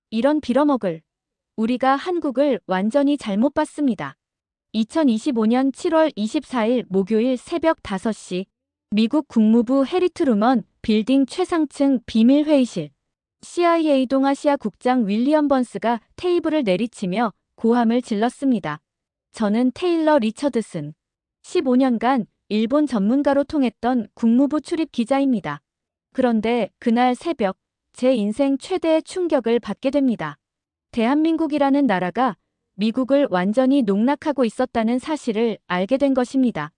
이런 빌어먹을. 우리가 한국을 완전히 잘못 봤습니다. 2025년 7월 24일 목요일 새벽 5시 미국 국무부 해리 트루먼 빌딩 최상층 비밀회의실. CIA 동아시아 국장 윌리엄 번스가 테이블을 내리치며 고함을 질렀습니다. 저는 테일러 리처드슨. 15년간 일본 전문가로 통했던 국무부 출입 기자입니다. 그런데 그날 새벽 제 인생 최대의 충격을 받게 됩니다. 대한민국이라는 나라가 미국을 완전히 농락하고 있었다는 사실을 알게 된 것입니다.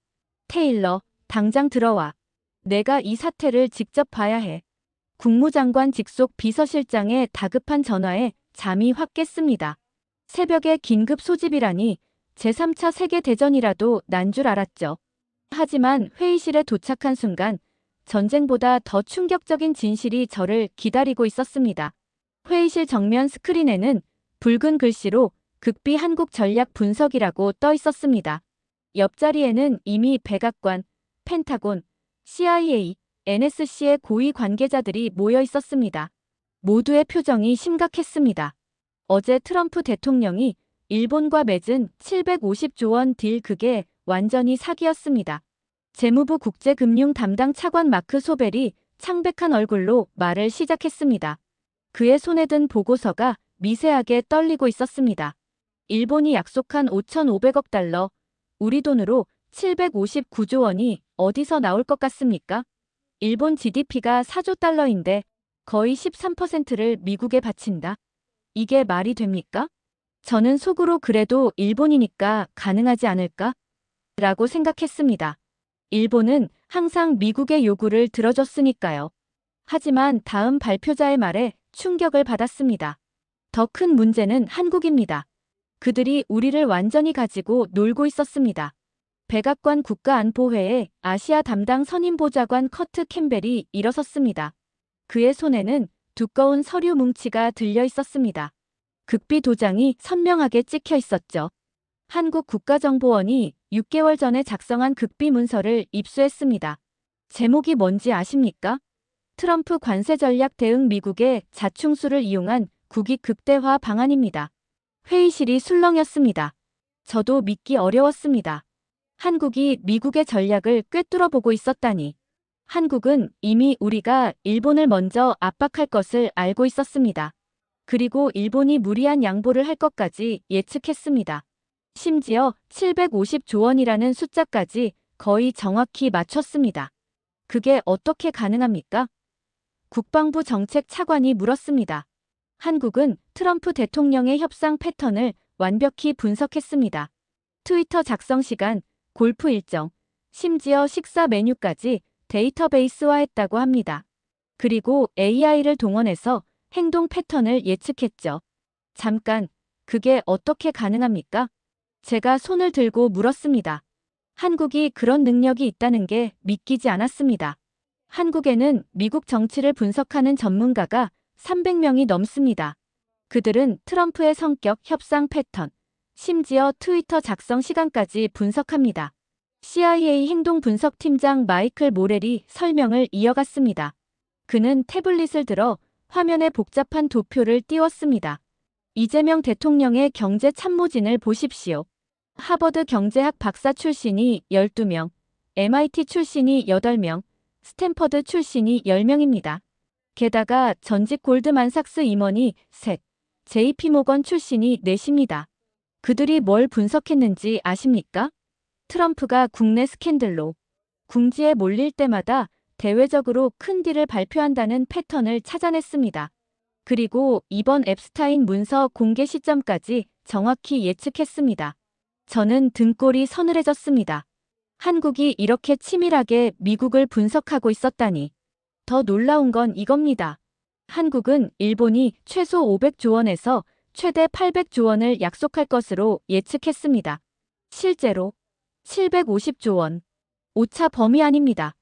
테일러, 당장 들어와. 내가 이 사태를 직접 봐야 해. 국무장관 직속 비서실장의 다급한 전화에 잠이 확 깼습니다. 새벽에 긴급 소집이라니 제3차 세계대전이라도 난 줄 알았죠. 하지만 회의실에 도착한 순간 전쟁보다 더 충격적인 진실이 저를 기다리고 있었습니다. 회의실 정면 스크린에는 붉은 글씨로 극비 한국 전략 분석이라고 떠 있었습니다. 옆자리에는 이미 백악관, 펜타곤, CIA, NSC의 고위 관계자들이 모여 있었습니다. 모두의 표정이 심각했습니다. 어제 트럼프 대통령이 일본과 맺은 750조 원 딜 그게 완전히 사기였습니다. 재무부 국제금융 담당 차관 마크 소벨이 창백한 얼굴로 말을 시작했습니다. 그의 손에 든 보고서가 미세하게 떨리고 있었습니다. 일본이 약속한 5,500억 달러, 우리 돈으로 759조 원이 어디서 나올 것 같습니까? 일본 GDP가 4조 달러인데 거의 13%를 미국에 바친다. 이게 말이 됩니까? 저는 속으로 그래도 일본이니까 가능하지 않을까? 라고 생각했습니다. 일본은 항상 미국의 요구를 들어줬으니까요. 하지만 다음 발표자의 말에 충격을 받았습니다. 더 큰 문제는 한국입니다. 그들이 우리를 완전히 가지고 놀고 있었습니다. 백악관 국가안보회의 아시아 담당 선임보좌관 커트 캠벨이 일어섰습니다. 그의 손에는 두꺼운 서류 뭉치가 들려 있었습니다. 극비 도장이 선명하게 찍혀 있었죠. 한국 국가정보원이 6개월 전에 작성한 극비 문서를 입수했습니다. 제목이 뭔지 아십니까? 트럼프 관세 전략 대응 미국의 자충수를 이용한 국익 극대화 방안입니다. 회의실이 술렁였습니다. 저도 믿기 어려웠습니다. 한국이 미국의 전략을 꿰뚫어보고 있었다니. 한국은 이미 우리가 일본을 먼저 압박할 것을 알고 있었습니다. 그리고 일본이 무리한 양보를 할 것까지 예측했습니다. 심지어 750조 원이라는 숫자까지 거의 정확히 맞췄습니다. 그게 어떻게 가능합니까? 국방부 정책 차관이 물었습니다. 한국은 트럼프 대통령의 협상 패턴을 완벽히 분석했습니다. 트위터 작성 시간, 골프 일정, 심지어 식사 메뉴까지 데이터베이스화했다고 합니다. 그리고 AI를 동원해서 행동 패턴을 예측했죠. 잠깐, 그게 어떻게 가능합니까? 제가 손을 들고 물었습니다. 한국이 그런 능력이 있다는 게 믿기지 않았습니다. 한국에는 미국 정치를 분석하는 전문가가 300명이 넘습니다. 그들은 트럼프의 성격, 협상 패턴, 심지어 트위터 작성 시간까지 분석합니다. CIA 행동 분석팀장 마이클 모렐이 설명을 이어갔습니다. 그는 태블릿을 들어 화면에 복잡한 도표를 띄웠습니다. 이재명 대통령의 경제 참모진을 보십시오. 하버드 경제학 박사 출신이 12명, MIT 출신이 8명, 스탠퍼드 출신이 10명입니다. 게다가 전직 골드만삭스 임원이 셋, JP모건 출신이 넷입니다. 그들이 뭘 분석했는지 아십니까? 트럼프가 국내 스캔들로 궁지에 몰릴 때마다 대외적으로 큰 딜을 발표한다는 패턴을 찾아냈습니다. 그리고 이번 앱스타인 문서 공개 시점까지 정확히 예측했습니다. 저는 등골이 서늘해졌습니다. 한국이 이렇게 치밀하게 미국을 분석하고 있었다니. 더 놀라운 건 이겁니다. 한국은 일본이 최소 500조 원에서 최대 800조 원을 약속할 것으로 예측했습니다. 실제로 750조 원. 오차 범위 아닙니다.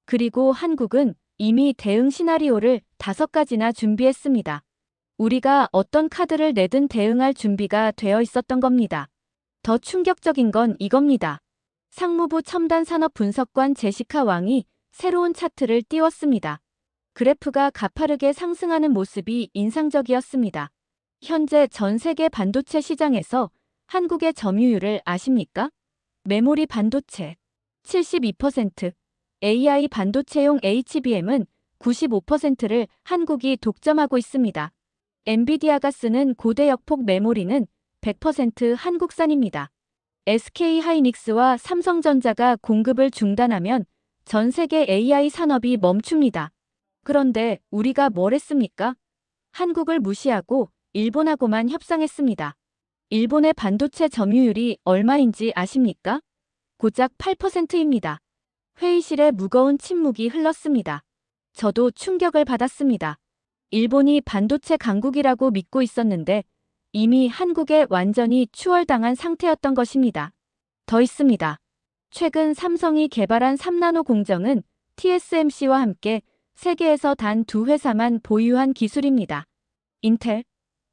그리고 한국은 이미 대응 시나리오를 5가지나 준비했습니다. 우리가 어떤 카드를 내든 대응할 준비가 되어 있었던 겁니다. 더 충격적인 건 이겁니다. 상무부 첨단산업분석관 제시카 왕이 새로운 차트를 띄웠습니다. 그래프가 가파르게 상승하는 모습이 인상적이었습니다. 현재 전 세계 반도체 시장에서 한국의 점유율을 아십니까? 메모리 반도체 72%, AI 반도체용 HBM은 95%를 한국이 독점하고 있습니다. 엔비디아가 쓰는 고대역폭 메모리는 100% 한국산입니다. SK하이닉스와 삼성전자가 공급을 중단하면 전 세계 AI 산업이 멈춥니다. 그런데 우리가 뭘 했습니까? 한국을 무시하고 일본하고만 협상했습니다. 일본의 반도체 점유율이 얼마인지 아십니까? 고작 8%입니다. 회의실에 무거운 침묵이 흘렀습니다. 저도 충격을 받았습니다. 일본이 반도체 강국이라고 믿고 있었는데 이미 한국에 완전히 추월당한 상태였던 것입니다. 더 있습니다. 최근 삼성이 개발한 3나노 공정은 TSMC와 함께 세계에서 단 2회사만 보유한 기술입니다. 인텔,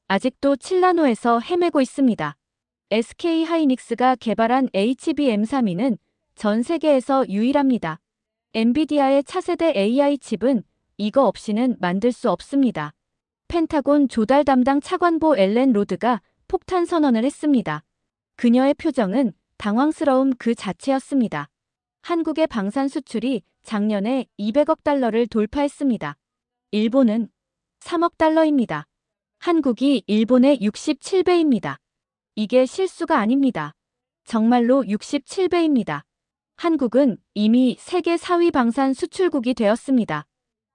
아직도 7나노에서 헤매고 있습니다. SK하이닉스가 개발한 HBM32는 전 세계에서 유일합니다. 엔비디아의 차세대 AI 칩은 이거 없이는 만들 수 없습니다. 펜타곤 조달 담당 차관보 엘렌 로드가 폭탄 선언을 했습니다. 그녀의 표정은 당황스러움 그 자체였습니다. 한국의 방산 수출이 작년에 200억 달러를 돌파했습니다. 일본은 3억 달러입니다. 한국이 일본의 67배입니다. 이게 실수가 아닙니다. 정말로 67배입니다. 한국은 이미 세계 4위 방산 수출국이 되었습니다.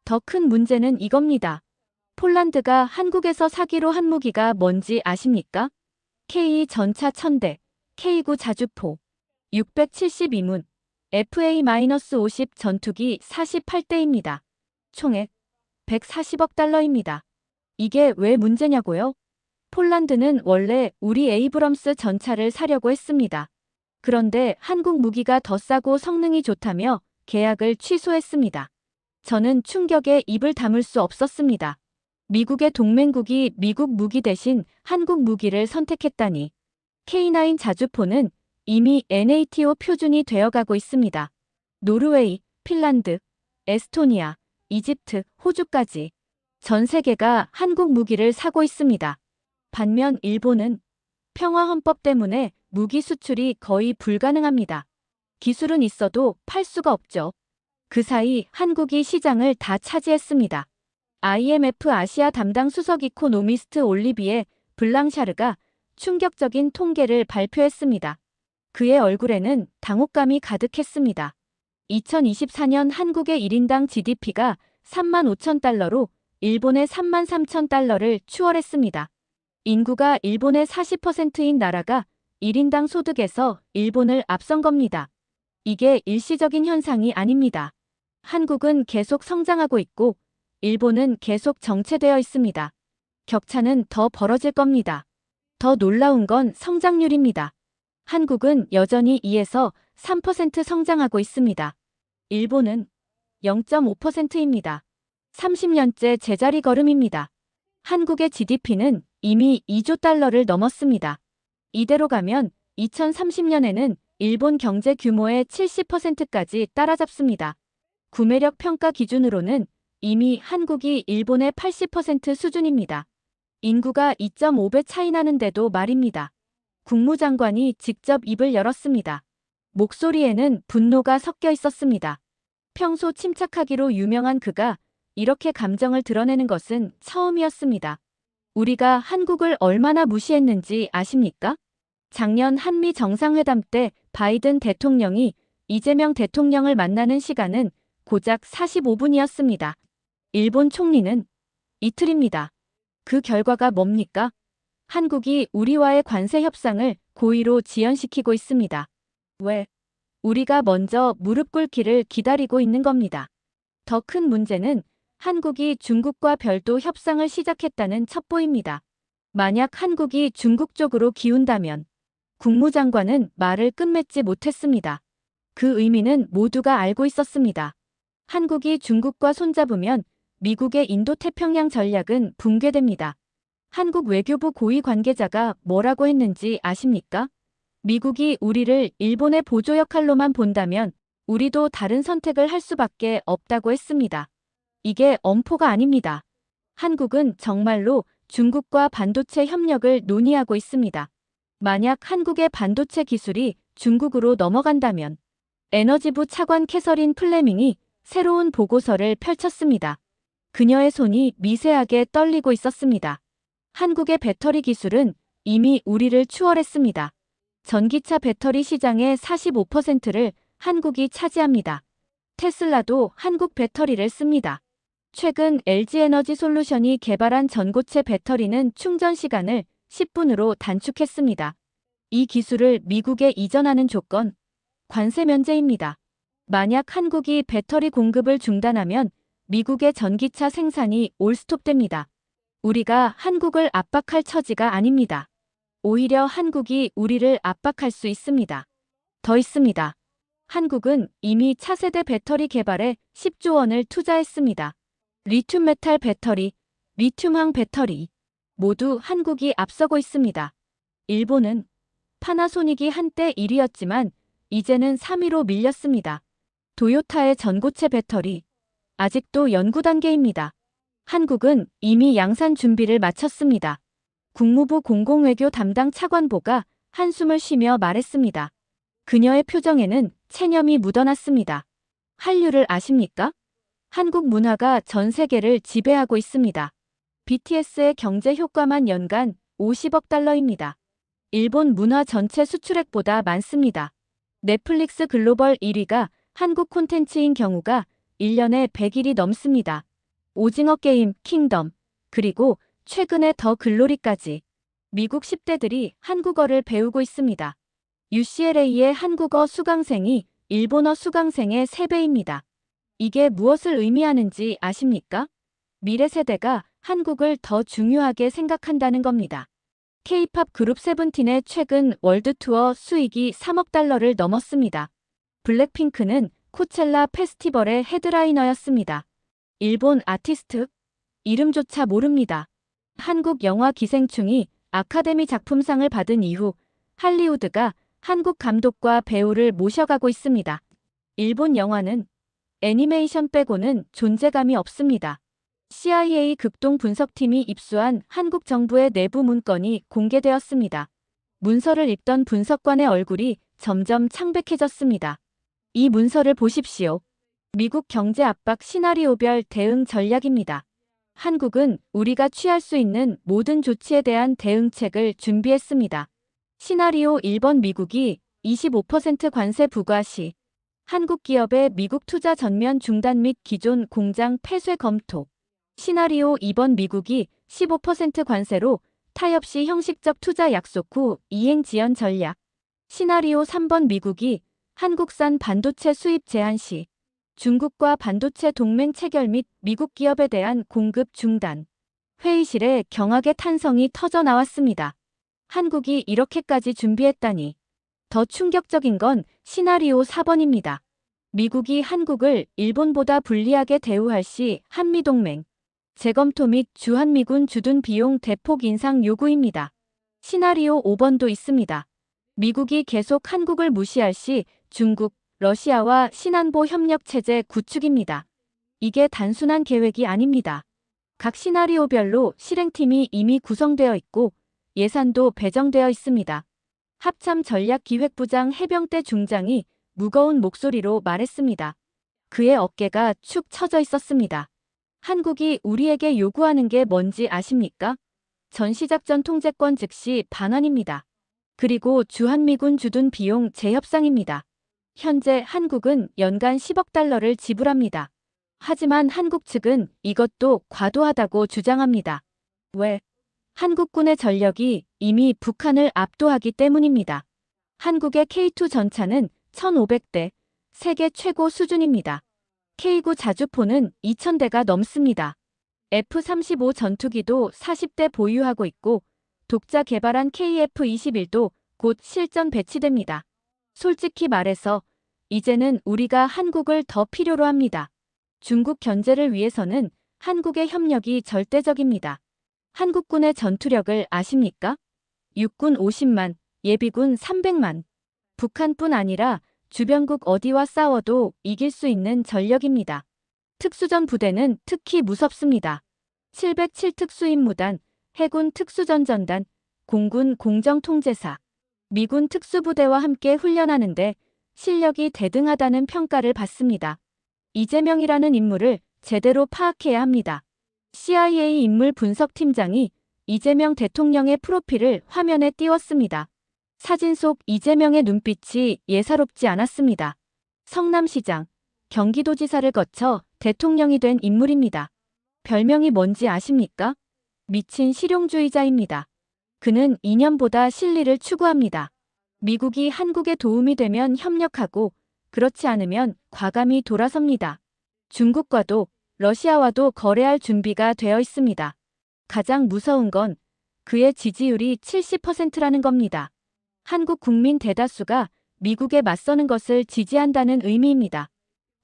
더 큰 문제는 이겁니다. 폴란드가 한국에서 사기로 한 무기가 뭔지 아십니까? K 전차 1000대, K9 자주포, 672문, FA-50 전투기 48대입니다. 총액 140억 달러입니다. 이게 왜 문제냐고요? 폴란드는 원래 우리 에이브럼스 전차를 사려고 했습니다. 그런데 한국 무기가 더 싸고 성능이 좋다며 계약을 취소했습니다. 저는 충격에 입을 다물 수 없었습니다. 미국의 동맹국이 미국 무기 대신 한국 무기를 선택했다니. K9 자주포는 이미 NATO 표준이 되어가고 있습니다. 노르웨이, 핀란드, 에스토니아, 이집트, 호주까지 전 세계가 한국 무기를 사고 있습니다. 반면 일본은 평화헌법 때문에 무기 수출이 거의 불가능합니다. 기술은 있어도 팔 수가 없죠. 그 사이 한국이 시장을 다 차지했습니다. IMF 아시아 담당 수석 이코노미스트 올리비에 블랑샤르가 충격적인 통계를 발표했습니다. 그의 얼굴에는 당혹감이 가득했습니다. 2024년 한국의 1인당 GDP가 35,000달러로 일본의 33,000달러를 추월했습니다. 인구가 일본의 40%인 나라가 1인당 소득에서 일본을 앞선 겁니다. 이게 일시적인 현상이 아닙니다. 한국은 계속 성장하고 있고 일본은 계속 정체되어 있습니다. 격차는 더 벌어질 겁니다. 더 놀라운 건 성장률입니다. 한국은 여전히 2에서 3% 성장하고 있습니다. 일본은 0.5%입니다. 30년째 제자리 걸음입니다. 한국의 GDP는 이미 2조 달러를 넘었습니다. 이대로 가면 2030년에는 일본 경제 규모의 70%까지 따라잡습니다. 구매력 평가 기준으로는 이미 한국이 일본의 80% 수준입니다. 인구가 2.5배 차이 나는데도 말입니다. 국무장관이 직접 입을 열었습니다. 목소리에는 분노가 섞여 있었습니다. 평소 침착하기로 유명한 그가 이렇게 감정을 드러내는 것은 처음이었습니다. 우리가 한국을 얼마나 무시했는지 아십니까? 작년 한미 정상회담 때 바이든 대통령이 이재명 대통령을 만나는 시간은 고작 45분이었습니다. 일본 총리는 이틀입니다. 그 결과가 뭡니까? 한국이 우리와의 관세 협상을 고의로 지연시키고 있습니다. 왜? 우리가 먼저 무릎 꿇기를 기다리고 있는 겁니다. 더 큰 문제는 한국이 중국과 별도 협상을 시작했다는 첩보입니다. 만약 한국이 중국 쪽으로 기운다면 국무장관은 말을 끝맺지 못했습니다. 그 의미는 모두가 알고 있었습니다. 한국이 중국과 손잡으면 미국의 인도태평양 전략은 붕괴됩니다. 한국 외교부 고위 관계자가 뭐라고 했는지 아십니까? 미국이 우리를 일본의 보조 역할로만 본다면 우리도 다른 선택을 할 수밖에 없다고 했습니다. 이게 엄포가 아닙니다. 한국은 정말로 중국과 반도체 협력을 논의하고 있습니다. 만약 한국의 반도체 기술이 중국으로 넘어간다면 에너지부 차관 캐서린 플레밍이 새로운 보고서를 펼쳤습니다. 그녀의 손이 미세하게 떨리고 있었습니다. 한국의 배터리 기술은 이미 우리를 추월했습니다. 전기차 배터리 시장의 45%를 한국이 차지합니다. 테슬라도 한국 배터리를 씁니다. 최근 LG에너지솔루션이 개발한 전고체 배터리는 충전 시간을 10분으로 단축했습니다. 이 기술을 미국에 이전하는 조건, 관세 면제입니다. 만약 한국이 배터리 공급을 중단하면 미국의 전기차 생산이 올스톱됩니다. 우리가 한국을 압박할 처지가 아닙니다. 오히려 한국이 우리를 압박할 수 있습니다. 더 있습니다. 한국은 이미 차세대 배터리 개발에 10조 원을 투자했습니다. 리튬 메탈 배터리, 리튬황 배터리 모두 한국이 앞서고 있습니다. 일본은 파나소닉이 한때 1위였지만 이제는 3위로 밀렸습니다. 도요타의 전고체 배터리 아직도 연구 단계입니다. 한국은 이미 양산 준비를 마쳤습니다. 국무부 공공외교 담당 차관보가 한숨을 쉬며 말했습니다. 그녀의 표정에는 체념이 묻어났습니다. 한류를 아십니까? 한국 문화가 전 세계를 지배하고 있습니다. BTS의 경제 효과만 연간 50억 달러입니다. 일본 문화 전체 수출액보다 많습니다. 넷플릭스 글로벌 1위가 한국 콘텐츠인 경우가 1년에 100일이 넘습니다. 오징어 게임, 킹덤, 그리고 최근에 더 글로리까지 미국 10대들이 한국어를 배우고 있습니다. UCLA의 한국어 수강생이 일본어 수강생의 3배입니다. 이게 무엇을 의미하는지 아십니까? 미래 세대가 한국을 더 중요하게 생각한다는 겁니다. K-팝 그룹 세븐틴의 최근 월드 투어 수익이 3억 달러를 넘었습니다. 블랙핑크는 코첼라 페스티벌의 헤드라이너였습니다. 일본 아티스트? 이름조차 모릅니다. 한국 영화 기생충이 아카데미 작품상을 받은 이후 할리우드가 한국 감독과 배우를 모셔가고 있습니다. 일본 영화는 애니메이션 빼고는 존재감이 없습니다. CIA 극동 분석팀이 입수한 한국 정부의 내부 문건이 공개되었습니다. 문서를 읽던 분석관의 얼굴이 점점 창백해졌습니다. 이 문서를 보십시오. 미국 경제 압박 시나리오별 대응 전략입니다. 한국은 우리가 취할 수 있는 모든 조치에 대한 대응책을 준비했습니다. 시나리오 1번 미국이 25% 관세 부과 시 한국 기업의 미국 투자 전면 중단 및 기존 공장 폐쇄 검토. 시나리오 2번 미국이 15% 관세로 타협 시 형식적 투자 약속 후 이행 지연 전략. 시나리오 3번 미국이 한국산 반도체 수입 제한 시 중국과 반도체 동맹 체결 및 미국 기업에 대한 공급 중단. 회의실에 경악의 탄성이 터져 나왔습니다. 한국이 이렇게까지 준비했다니. 더 충격적인 건 시나리오 4번입니다. 미국이 한국을 일본보다 불리하게 대우할 시 한미동맹 재검토 및 주한미군 주둔 비용 대폭 인상 요구입니다. 시나리오 5번도 있습니다. 미국이 계속 한국을 무시할 시 중국, 러시아와 신안보 협력 체제 구축입니다. 이게 단순한 계획이 아닙니다. 각 시나리오별로 실행팀이 이미 구성되어 있고 예산도 배정되어 있습니다. 합참 전략기획부장 해병대 중장이 무거운 목소리로 말했습니다. 그의 어깨가 축 처져 있었습니다. 한국이 우리에게 요구하는 게 뭔지 아십니까? 전시작전 통제권 즉시 반환입니다. 그리고 주한미군 주둔 비용 재협상입니다. 현재 한국은 연간 10억 달러를 지불합니다. 하지만 한국 측은 이것도 과도하다고 주장합니다. 왜? 한국군의 전력이 이미 북한을 압도하기 때문입니다. 한국의 K2 전차는 1,500대, 세계 최고 수준입니다. K9 자주포는 2,000대가 넘습니다. F-35 전투기도 40대 보유하고 있고 독자 개발한 KF-21도 곧 실전 배치됩니다. 솔직히 말해서 이제는 우리가 한국을 더 필요로 합니다. 중국 견제를 위해서는 한국의 협력이 절대적입니다. 한국군의 전투력을 아십니까? 육군 50만, 예비군 300만. 북한뿐 아니라 주변국 어디와 싸워도 이길 수 있는 전력입니다. 특수전 부대는 특히 무섭습니다. 707 특수임무단, 해군 특수전전단, 공군 공정통제사, 미군 특수부대와 함께 훈련하는데 실력이 대등하다는 평가를 받습니다. 이재명이라는 인물을 제대로 파악해야 합니다. CIA 인물 분석팀장이 이재명 대통령의 프로필을 화면에 띄웠습니다. 사진 속 이재명의 눈빛이 예사롭지 않았습니다. 성남시장, 경기도지사를 거쳐 대통령이 된 인물입니다. 별명이 뭔지 아십니까? 미친 실용주의자입니다. 그는 이념보다 실리를 추구합니다. 미국이 한국에 도움이 되면 협력하고 그렇지 않으면 과감히 돌아섭니다. 중국과도 러시아와도 거래할 준비가 되어 있습니다. 가장 무서운 건 그의 지지율이 70%라는 겁니다. 한국 국민 대다수가 미국에 맞서는 것을 지지한다는 의미입니다.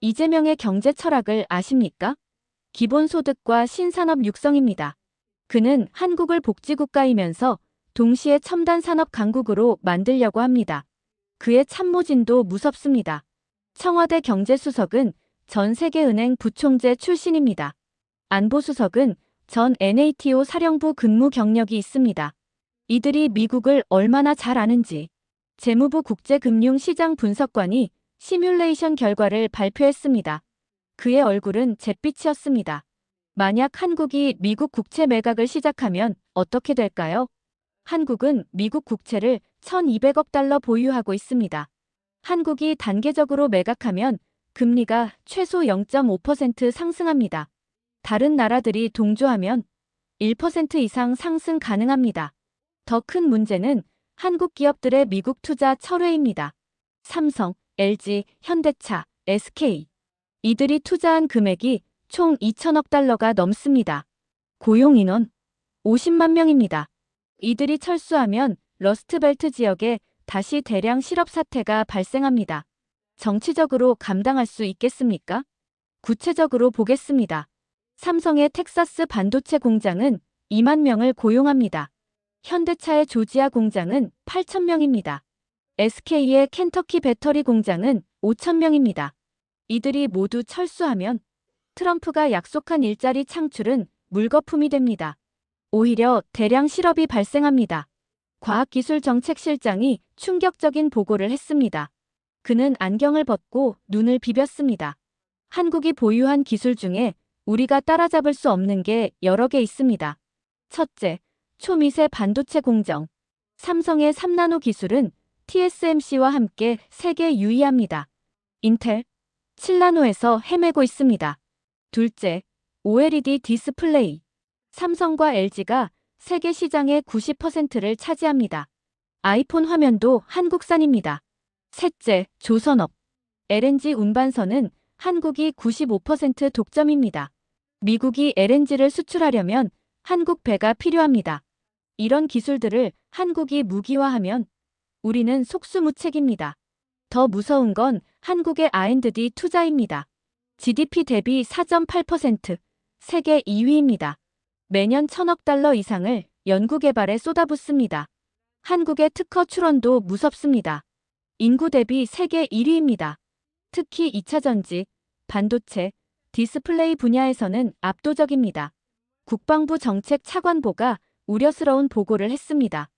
이재명의 경제 철학을 아십니까? 기본소득과 신산업 육성입니다. 그는 한국을 복지국가이면서 동시에 첨단 산업 강국으로 만들려고 합니다. 그의 참모진도 무섭습니다. 청와대 경제수석은 전 세계은행 부총재 출신입니다. 안보수석은 전 NATO 사령부 근무 경력이 있습니다. 이들이 미국을 얼마나 잘 아는지 재무부 국제금융시장 분석관이 시뮬레이션 결과를 발표했습니다. 그의 얼굴은 잿빛이었습니다. 만약 한국이 미국 국채 매각을 시작하면 어떻게 될까요? 한국은 미국 국채를 1,200억 달러 보유하고 있습니다. 한국이 단계적으로 매각하면 금리가 최소 0.5% 상승합니다. 다른 나라들이 동조하면 1% 이상 상승 가능합니다. 더 큰 문제는 한국 기업들의 미국 투자 철회입니다. 삼성, LG, 현대차, SK. 이들이 투자한 금액이 총 2천억 달러가 넘습니다. 고용 인원 50만 명입니다. 이들이 철수하면 러스트벨트 지역에 다시 대량 실업 사태가 발생합니다. 정치적으로 감당할 수 있겠습니까? 구체적으로 보겠습니다. 삼성의 텍사스 반도체 공장은 2만 명을 고용합니다. 현대차의 조지아 공장은 8천 명입니다. SK의 켄터키 배터리 공장은 5천 명입니다. 이들이 모두 철수하면 트럼프가 약속한 일자리 창출은 물거품이 됩니다. 오히려 대량 실업이 발생합니다. 과학기술정책실장이 충격적인 보고를 했습니다. 그는 안경을 벗고 눈을 비볐습니다. 한국이 보유한 기술 중에 우리가 따라잡을 수 없는 게 여러 개 있습니다. 첫째, 초미세 반도체 공정. 삼성의 3나노 기술은 TSMC와 함께 세계 유의합니다. 인텔, 7나노에서 헤매고 있습니다. 둘째, OLED 디스플레이. 삼성과 LG가 세계 시장의 90%를 차지합니다. 아이폰 화면도 한국산입니다. 셋째, 조선업. LNG 운반선은 한국이 95% 독점입니다. 미국이 LNG를 수출하려면 한국 배가 필요합니다. 이런 기술들을 한국이 무기화하면 우리는 속수무책입니다. 더 무서운 건 한국의 R&D 투자입니다. GDP 대비 4.8%, 세계 2위입니다. 매년 1,000억 달러 이상을 연구개발에 쏟아붓습니다. 한국의 특허 출원도 무섭습니다. 인구 대비 세계 1위입니다. 특히 2차 전지, 반도체, 디스플레이 분야에서는 압도적입니다. 국방부 정책 차관보가 우려스러운 보고를 했습니다.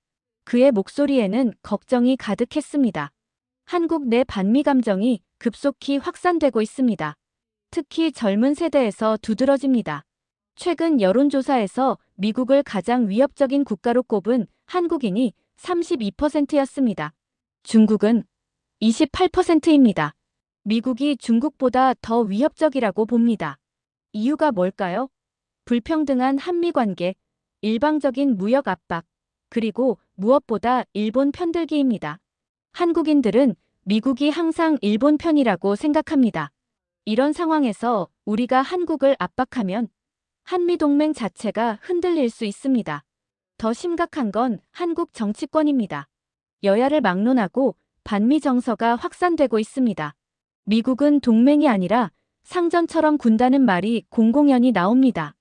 그의 목소리에는 걱정이 가득했습니다. 한국 내 반미 감정이 급속히 확산되고 있습니다. 특히 젊은 세대에서 두드러집니다. 최근 여론조사에서 미국을 가장 위협적인 국가로 꼽은 한국인이 32%였습니다. 중국은 28%입니다. 미국이 중국보다 더 위협적이라고 봅니다. 이유가 뭘까요? 불평등한 한미 관계, 일방적인 무역 압박, 그리고 무엇보다 일본 편들기입니다. 한국인들은 미국이 항상 일본 편이라고 생각합니다. 이런 상황에서 우리가 한국을 압박하면 한미동맹 자체가 흔들릴 수 있습니다. 더 심각한 건 한국 정치권입니다. 여야를 막론하고 반미 정서가 확산되고 있습니다. 미국은 동맹이 아니라 상전처럼 군다는 말이 공공연히 나옵니다.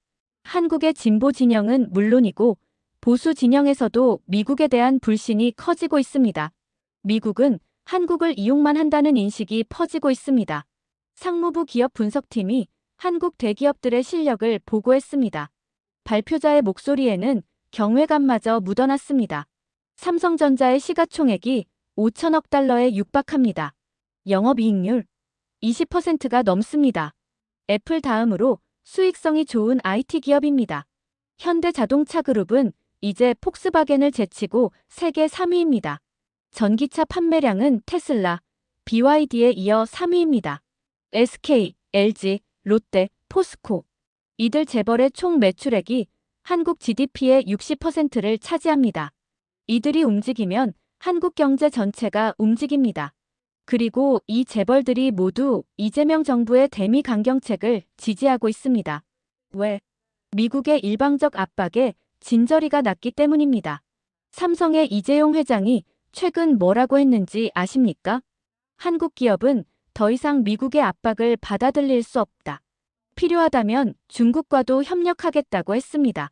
한국의 진보 진영은 물론이고 보수 진영에서도 미국에 대한 불신이 커지고 있습니다. 미국은 한국을 이용만 한다는 인식이 퍼지고 있습니다. 상무부 기업 분석팀이 한국 대기업들의 실력을 보고했습니다. 발표자의 목소리에는 경외감마저 묻어났습니다. 삼성전자의 시가총액이 5천억 달러에 육박합니다. 영업이익률 20%가 넘습니다. 애플 다음으로 수익성이 좋은 IT 기업입니다. 현대자동차 그룹은 이제 폭스바겐을 제치고 세계 3위입니다. 전기차 판매량은 테슬라, BYD에 이어 3위입니다. SK, LG, 롯데, 포스코. 이들 재벌의 총 매출액이 한국 GDP의 60%를 차지합니다. 이들이 움직이면 한국 경제 전체가 움직입니다. 그리고 이 재벌들이 모두 이재명 정부의 대미 강경책을 지지하고 있습니다. 왜? 미국의 일방적 압박에 진저리가 났기 때문입니다. 삼성의 이재용 회장이 최근 뭐라고 했는지 아십니까? 한국 기업은 더 이상 미국의 압박을 받아들일 수 없다. 필요하다면 중국과도 협력하겠다고 했습니다.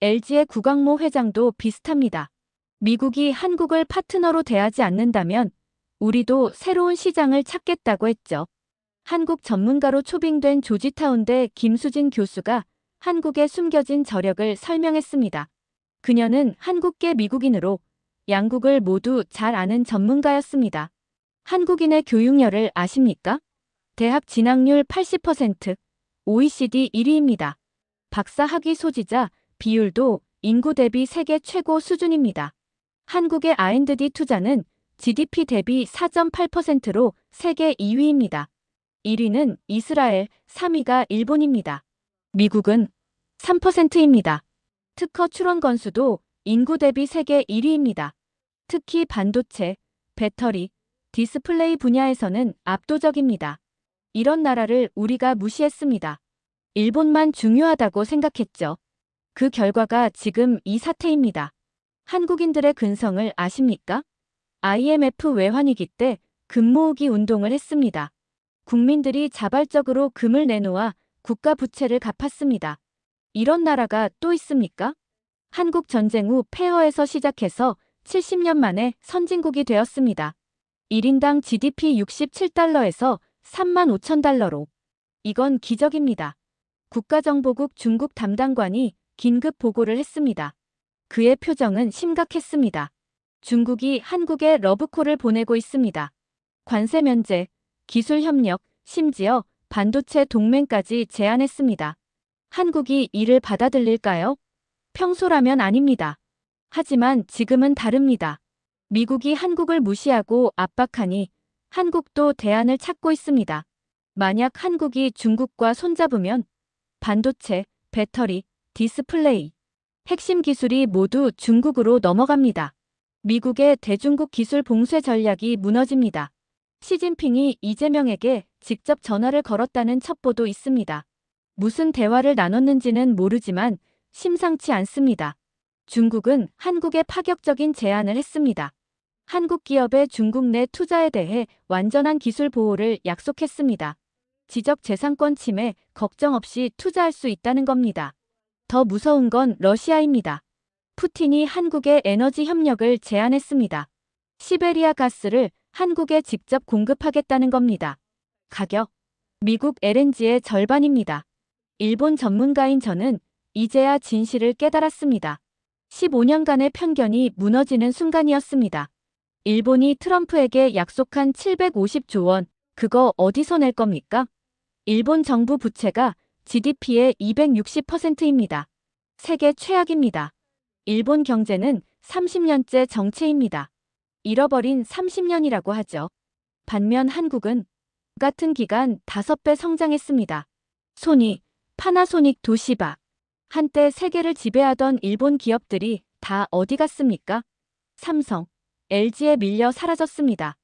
LG의 구광모 회장도 비슷합니다. 미국이 한국을 파트너로 대하지 않는다면 우리도 새로운 시장을 찾겠다고 했죠. 한국 전문가로 초빙된 조지타운대 김수진 교수가 한국의 숨겨진 저력을 설명했습니다. 그녀는 한국계 미국인으로 양국을 모두 잘 아는 전문가였습니다. 한국인의 교육열을 아십니까? 대학 진학률 80%, OECD 1위입니다. 박사 학위 소지자 비율도 인구 대비 세계 최고 수준입니다. 한국의 R&D 투자는 GDP 대비 4.8%로 세계 2위입니다. 1위는 이스라엘, 3위가 일본입니다. 미국은 3%입니다. 특허 출원 건수도 인구 대비 세계 1위입니다. 특히 반도체, 배터리, 디스플레이 분야에서는 압도적입니다. 이런 나라를 우리가 무시했습니다. 일본만 중요하다고 생각했죠. 그 결과가 지금 이 사태입니다. 한국인들의 근성을 아십니까? IMF 외환위기 때 금 모으기 운동을 했습니다. 국민들이 자발적으로 금을 내놓아 국가 부채를 갚았습니다. 이런 나라가 또 있습니까? 한국 전쟁 후 폐허에서 시작해서 70년 만에 선진국이 되었습니다. 1인당 GDP 67달러에서 35,000달러로. 이건 기적입니다. 국가정보국 중국 담당관이 긴급 보고를 했습니다. 그의 표정은 심각했습니다. 중국이 한국에 러브콜을 보내고 있습니다. 관세 면제, 기술 협력, 심지어 반도체 동맹까지 제안했습니다. 한국이 이를 받아들일까요? 평소라면 아닙니다. 하지만 지금은 다릅니다. 미국이 한국을 무시하고 압박하니 한국도 대안을 찾고 있습니다. 만약 한국이 중국과 손잡으면 반도체, 배터리, 디스플레이, 핵심 기술이 모두 중국으로 넘어갑니다. 미국의 대중국 기술 봉쇄 전략이 무너집니다. 시진핑이 이재명에게 직접 전화를 걸었다는 첩보도 있습니다. 무슨 대화를 나눴는지는 모르지만 심상치 않습니다. 중국은 한국에 파격적인 제안을 했습니다. 한국 기업의 중국 내 투자에 대해 완전한 기술 보호를 약속했습니다. 지적재산권 침해 걱정 없이 투자할 수 있다는 겁니다. 더 무서운 건 러시아입니다. 푸틴이 한국에 에너지 협력을 제안했습니다. 시베리아 가스를 한국에 직접 공급하겠다는 겁니다. 가격, 미국 LNG의 절반입니다. 일본 전문가인 저는 이제야 진실을 깨달았습니다. 15년간의 편견이 무너지는 순간이었습니다. 일본이 트럼프에게 약속한 750조 원, 그거 어디서 낼 겁니까? 일본 정부 부채가 GDP의 260%입니다. 세계 최악입니다. 일본 경제는 30년째 정체입니다. 잃어버린 30년이라고 하죠. 반면 한국은 같은 기간 5배 성장했습니다. 소니, 파나소닉, 도시바. 한때 세계를 지배하던 일본 기업들이 다 어디 갔습니까? 삼성, LG에 밀려 사라졌습니다.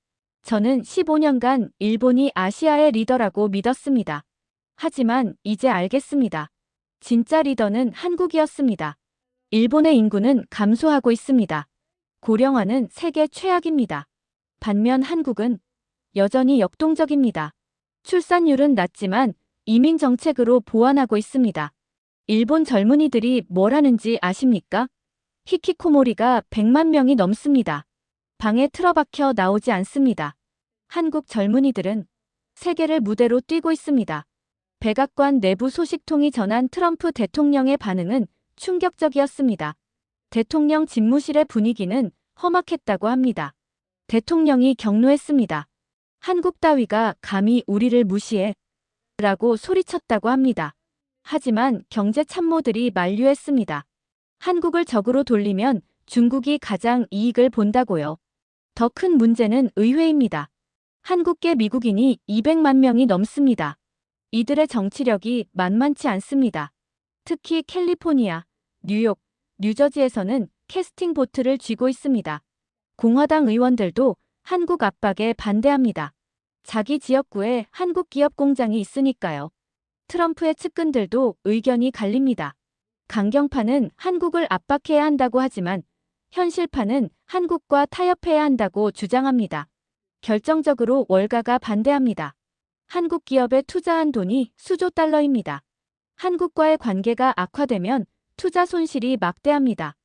저는 15년간 일본이 아시아의 리더라고 믿었습니다. 하지만 이제 알겠습니다. 진짜 리더는 한국이었습니다. 일본의 인구는 감소하고 있습니다. 고령화는 세계 최악입니다. 반면 한국은 여전히 역동적입니다. 출산율은 낮지만 이민 정책으로 보완하고 있습니다. 일본 젊은이들이 뭘 하는지 아십니까? 히키코모리가 100만 명이 넘습니다. 방에 틀어박혀 나오지 않습니다. 한국 젊은이들은 세계를 무대로 뛰고 있습니다. 백악관 내부 소식통이 전한 트럼프 대통령의 반응은 충격적이었습니다. 대통령 집무실의 분위기는 험악했다고 합니다. 대통령이 경로했습니다. 한국 따위가 감히 우리를 무시해? 라고 소리쳤다고 합니다. 하지만 경제 참모들이 만류했습니다. 한국을 적으로 돌리면 중국이 가장 이익을 본다고요. 더 큰 문제는 의회입니다. 한국계 미국인이 200만 명이 넘습니다. 이들의 정치력이 만만치 않습니다. 특히 캘리포니아, 뉴욕, 뉴저지에서는 캐스팅 보트를 쥐고 있습니다. 공화당 의원들도 한국 압박에 반대합니다. 자기 지역구에 한국 기업 공장이 있으니까요. 트럼프의 측근들도 의견이 갈립니다. 강경파는 한국을 압박해야 한다고 하지만 현실파는 한국과 타협해야 한다고 주장합니다. 결정적으로 월가가 반대합니다. 한국 기업에 투자한 돈이 수조 달러입니다. 한국과의 관계가 악화되면 투자 손실이 막대합니다.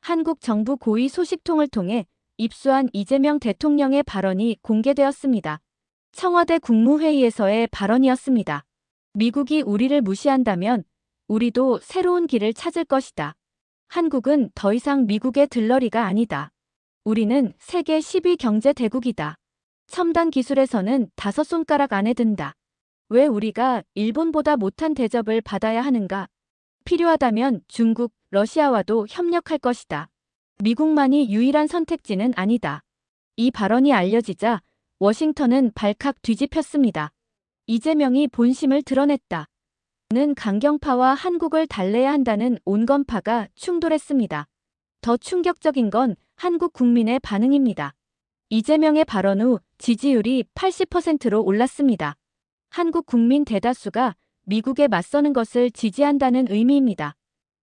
한국 정부 고위 소식통을 통해 입수한 이재명 대통령의 발언이 공개되었습니다. 청와대 국무회의에서의 발언이었습니다. 미국이 우리를 무시한다면 우리도 새로운 길을 찾을 것이다. 한국은 더 이상 미국의 들러리가 아니다. 우리는 세계 10위 경제 대국이다. 첨단 기술에서는 5손가락 안에 든다. 왜 우리가 일본보다 못한 대접을 받아야 하는가? 필요하다면 중국, 러시아와도 협력할 것이다. 미국만이 유일한 선택지는 아니다. 이 발언이 알려지자 워싱턴은 발칵 뒤집혔습니다. 이재명이 본심을 드러냈다. 는 강경파와 한국을 달래야 한다는 온건파가 충돌했습니다. 더 충격적인 건 한국 국민의 반응입니다. 이재명의 발언 후 지지율이 80%로 올랐습니다. 한국 국민 대다수가 미국에 맞서는 것을 지지한다는 의미입니다.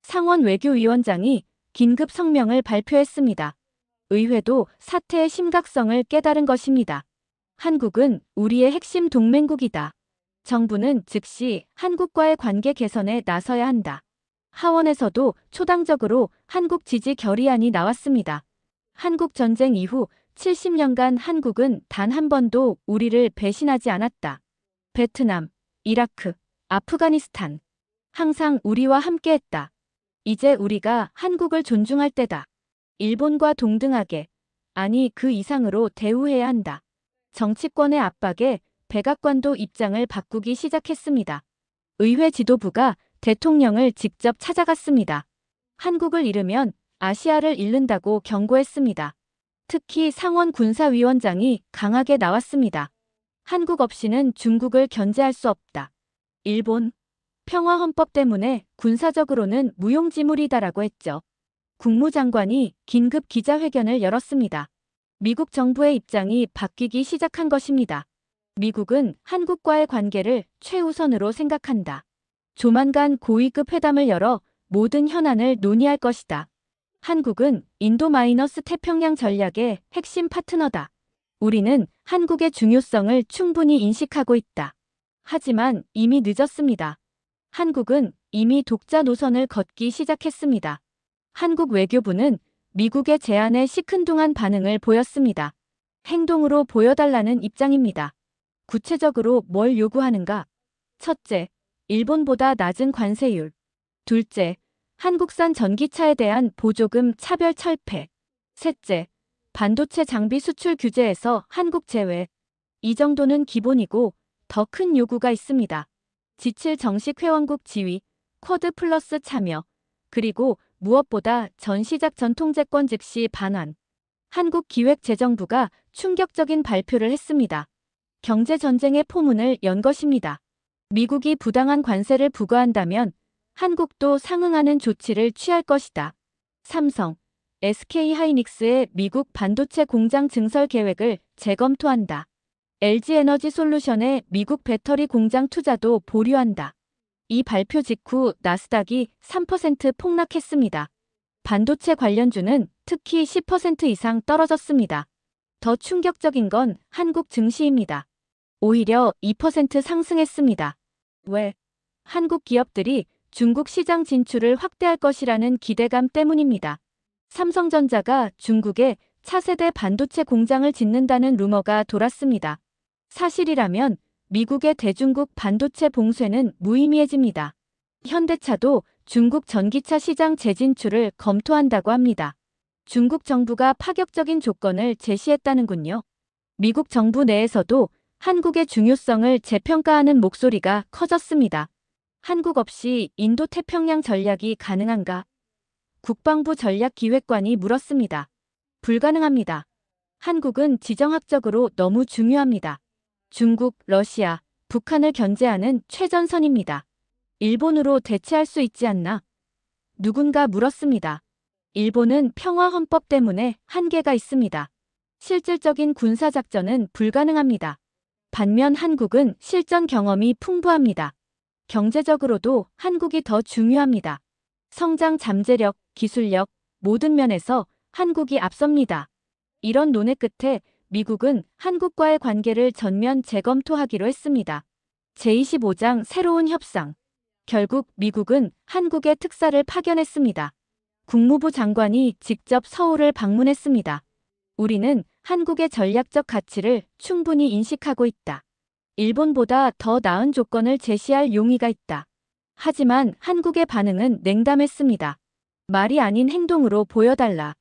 상원 외교위원장이 긴급 성명을 발표했습니다. 의회도 사태의 심각성을 깨달은 것입니다. 한국은 우리의 핵심 동맹국이다. 정부는 즉시 한국과의 관계 개선에 나서야 한다. 하원에서도 초당적으로 한국 지지 결의안이 나왔습니다. 한국 전쟁 이후 70년간 한국은 단 한 번도 우리를 배신하지 않았다. 베트남, 이라크, 아프가니스탄. 항상 우리와 함께했다. 이제 우리가 한국을 존중할 때다. 일본과 동등하게, 아니 그 이상으로 대우해야 한다. 정치권의 압박에 백악관도 입장을 바꾸기 시작했습니다. 의회 지도부가 대통령을 직접 찾아갔습니다. 한국을 잃으면 아시아를 잃는다고 경고했습니다. 특히 상원 군사위원장이 강하게 나왔습니다. 한국 없이는 중국을 견제할 수 없다. 일본, 평화헌법 때문에 군사적으로는 무용지물이다라고 했죠. 국무장관이 긴급 기자회견을 열었습니다. 미국 정부의 입장이 바뀌기 시작한 것입니다. 미국은 한국과의 관계를 최우선으로 생각한다. 조만간 고위급 회담을 열어 모든 현안을 논의할 것이다. 한국은 인도-태평양 전략의 핵심 파트너다. 우리는 한국의 중요성을 충분히 인식하고 있다. 하지만 이미 늦었습니다. 한국은 이미 독자 노선을 걷기 시작했습니다. 한국 외교부는 미국의 제안에 시큰둥한 반응을 보였습니다. 행동으로 보여달라는 입장입니다. 구체적으로 뭘 요구하는가? 첫째, 일본보다 낮은 관세율. 둘째, 한국산 전기차에 대한 보조금 차별 철폐. 셋째, 반도체 장비 수출 규제에서 한국 제외. 이 정도는 기본이고 더 큰 요구가 있습니다. G7 정식 회원국 지위, 쿼드 플러스 참여, 그리고 무엇보다 전시작 전통제권 즉시 반환. 한국기획재정부가 충격적인 발표를 했습니다. 경제전쟁의 포문을 연 것입니다. 미국이 부당한 관세를 부과한다면 한국도 상응하는 조치를 취할 것이다. 삼성, SK하이닉스의 미국 반도체 공장 증설 계획을 재검토한다. LG에너지솔루션의 미국 배터리 공장 투자도 보류한다. 이 발표 직후 나스닥이 3% 폭락했습니다. 반도체 관련주는 특히 10% 이상 떨어졌습니다. 더 충격적인 건 한국 증시입니다. 오히려 2% 상승했습니다. 왜? 한국 기업들이 중국 시장 진출을 확대할 것이라는 기대감 때문입니다. 삼성전자가 중국에 차세대 반도체 공장을 짓는다는 루머가 돌았습니다. 사실이라면 미국의 대중국 반도체 봉쇄는 무의미해집니다. 현대차도 중국 전기차 시장 재진출을 검토한다고 합니다. 중국 정부가 파격적인 조건을 제시했다는군요. 미국 정부 내에서도 한국의 중요성을 재평가하는 목소리가 커졌습니다. 한국 없이 인도태평양 전략이 가능한가? 국방부 전략기획관이 물었습니다. 불가능합니다. 한국은 지정학적으로 너무 중요합니다. 중국, 러시아, 북한을 견제하는 최전선입니다. 일본으로 대체할 수 있지 않나? 누군가 물었습니다. 일본은 평화헌법 때문에 한계가 있습니다. 실질적인 군사작전은 불가능합니다. 반면 한국은 실전 경험이 풍부합니다. 경제적으로도 한국이 더 중요합니다. 성장 잠재력, 기술력, 모든 면에서 한국이 앞섭니다. 이런 논의 끝에 미국은 한국과의 관계를 전면 재검토하기로 했습니다. 제25장 새로운 협상. 결국 미국은 한국의 특사를 파견했습니다. 국무부 장관이 직접 서울을 방문했습니다. 우리는 한국의 전략적 가치를 충분히 인식하고 있다. 일본보다 더 나은 조건을 제시할 용의가 있다. 하지만 한국의 반응은 냉담했습니다. 말이 아닌 행동으로 보여달라.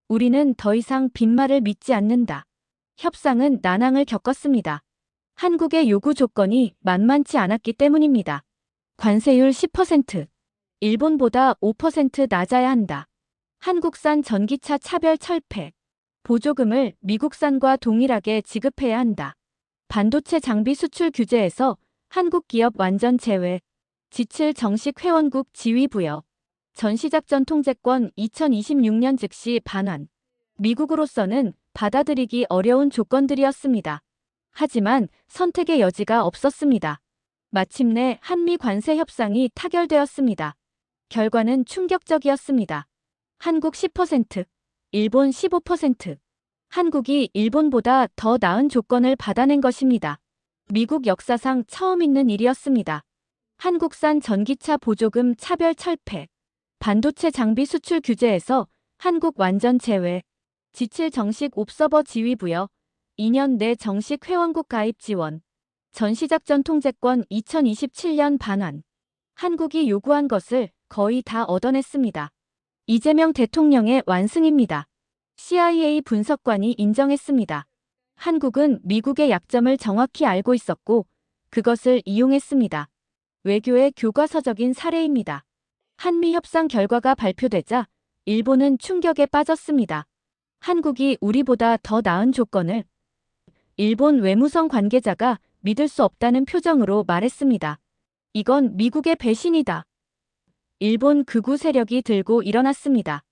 우리는 더 이상 빈말을 믿지 않는다. 협상은 난항을 겪었습니다. 한국의 요구 조건이 만만치 않았기 때문입니다. 관세율 10%, 일본보다 5% 낮아야 한다. 한국산 전기차 차별 철폐, 보조금을 미국산과 동일하게 지급해야 한다. 반도체 장비 수출 규제에서 한국 기업 완전 제외, 지칠 정식 회원국 지위 부여, 전시작전 통제권 2026년 즉시 반환. 미국으로서는 받아들이기 어려운 조건들이었습니다. 하지만 선택의 여지가 없었습니다. 마침내 한미 관세 협상이 타결되었습니다. 결과는 충격적이었습니다. 한국 10%, 일본 15%. 한국이 일본보다 더 나은 조건을 받아낸 것입니다. 미국 역사상 처음 있는 일이었습니다. 한국산 전기차 보조금 차별 철폐, 반도체 장비 수출 규제에서 한국 완전 제외, 지칠 정식 옵서버 지위 부여, 2년 내 정식 회원국 가입 지원, 전시작전 통제권 2027년 반환. 한국이 요구한 것을 거의 다 얻어냈습니다. 이재명 대통령의 완승입니다. CIA 분석관이 인정했습니다. 한국은 미국의 약점을 정확히 알고 있었고 그것을 이용했습니다. 외교의 교과서적인 사례입니다. 한미 협상 결과가 발표되자 일본은 충격에 빠졌습니다. 한국이 우리보다 더 나은 조건을. 일본 외무성 관계자가 믿을 수 없다는 표정으로 말했습니다. 이건 미국의 배신이다. 일본 극우 세력이 들고 일어났습니다.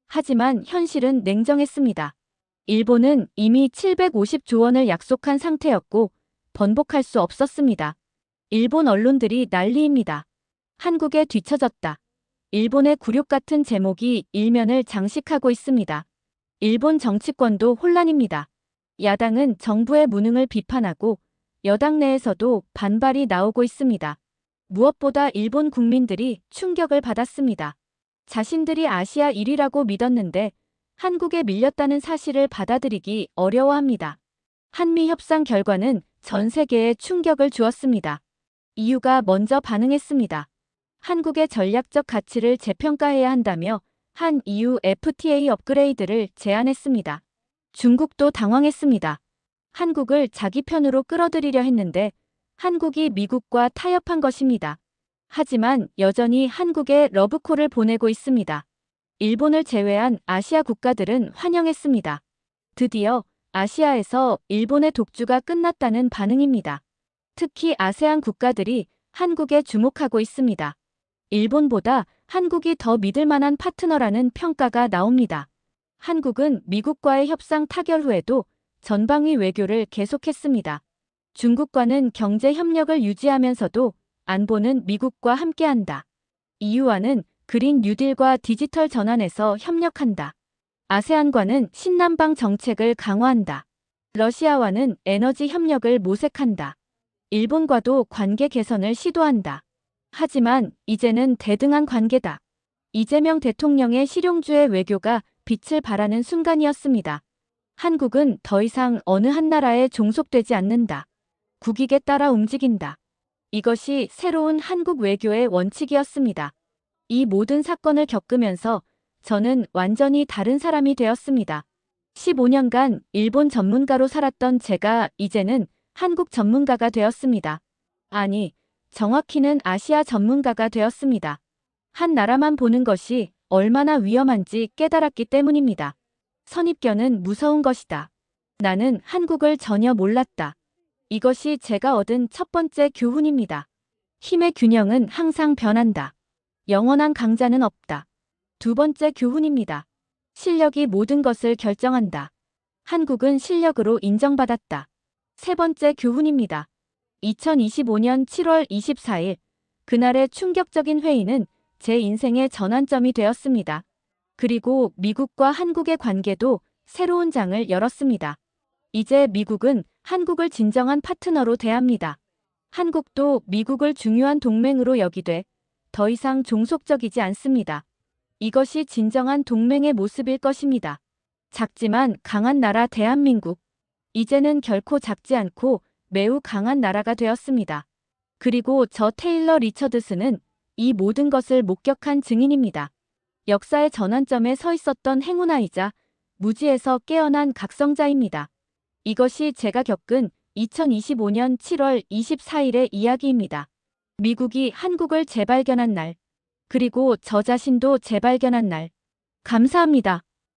하지만 현실은 냉정했습니다. 일본은 이미 750조 원을 약속한 상태였고 번복할 수 없었습니다. 일본 언론들이 난리입니다. 한국에 뒤처졌다. 일본의 굴욕 같은 제목이 일면을 장식하고 있습니다. 일본 정치권도 혼란입니다. 야당은 정부의 무능을 비판하고 여당 내에서도 반발이 나오고 있습니다. 무엇보다 일본 국민들이 충격을 받았습니다. 자신들이 아시아 1위라고 믿었는데 한국에 밀렸다는 사실을 받아들이기 어려워합니다. 한미 협상 결과는 전 세계에 충격을 주었습니다. EU가 먼저 반응했습니다. 한국의 전략적 가치를 재평가해야 한다며 한 EU FTA 업그레이드를 제안했습니다. 중국도 당황했습니다. 한국을 자기 편으로 끌어들이려 했는데 한국이 미국과 타협한 것입니다. 하지만 여전히 한국에 러브콜을 보내고 있습니다. 일본을 제외한 아시아 국가들은 환영했습니다. 드디어 아시아에서 일본의 독주가 끝났다는 반응입니다. 특히 아세안 국가들이 한국에 주목하고 있습니다. 일본보다 한국이 더 믿을 만한 파트너라는 평가가 나옵니다. 한국은 미국과의 협상 타결 후에도 전방위 외교를 계속했습니다. 중국과는 경제 협력을 유지하면서도 안보는 미국과 함께한다. EU와는 그린 뉴딜과 디지털 전환에서 협력한다. 아세안과는 신남방 정책을 강화한다. 러시아와는 에너지 협력을 모색한다. 일본과도 관계 개선을 시도한다. 하지만 이제는 대등한 관계다. 이재명 대통령의 실용주의 외교가 빛을 발하는 순간이었습니다. 한국은 더 이상 어느 한 나라에 종속되지 않는다. 국익에 따라 움직인다. 이것이 새로운 한국 외교의 원칙이었습니다. 이 모든 사건을 겪으면서 저는 완전히 다른 사람이 되었습니다. 15년간 일본 전문가로 살았던 제가 이제는 한국 전문가가 되었습니다. 아니, 정확히는 아시아 전문가가 되었습니다. 한 나라만 보는 것이 얼마나 위험한지 깨달았기 때문입니다. 선입견은 무서운 것이다. 나는 한국을 전혀 몰랐다. 이것이 제가 얻은 첫 번째 교훈입니다. 힘의 균형은 항상 변한다. 영원한 강자는 없다. 두 번째 교훈입니다. 실력이 모든 것을 결정한다. 한국은 실력으로 인정받았다. 세 번째 교훈입니다. 2025년 7월 24일, 그날의 충격적인 회의는 제 인생의 전환점이 되었습니다. 그리고 미국과 한국의 관계도 새로운 장을 열었습니다. 이제 미국은 한국을 진정한 파트너로 대합니다. 한국도 미국을 중요한 동맹으로 여기되 더 이상 종속적이지 않습니다. 이것이 진정한 동맹의 모습일 것입니다. 작지만 강한 나라 대한민국. 이제는 결코 작지 않고 매우 강한 나라가 되었습니다. 그리고 저 테일러 리처드스는 이 모든 것을 목격한 증인입니다. 역사의 전환점에 서 있었던 행운아이자 무지에서 깨어난 각성자입니다. 이것이 제가 겪은 2025년 7월 24일의 이야기입니다. 미국이 한국을 재발견한 날, 그리고 저 자신도 재발견한 날. 감사합니다.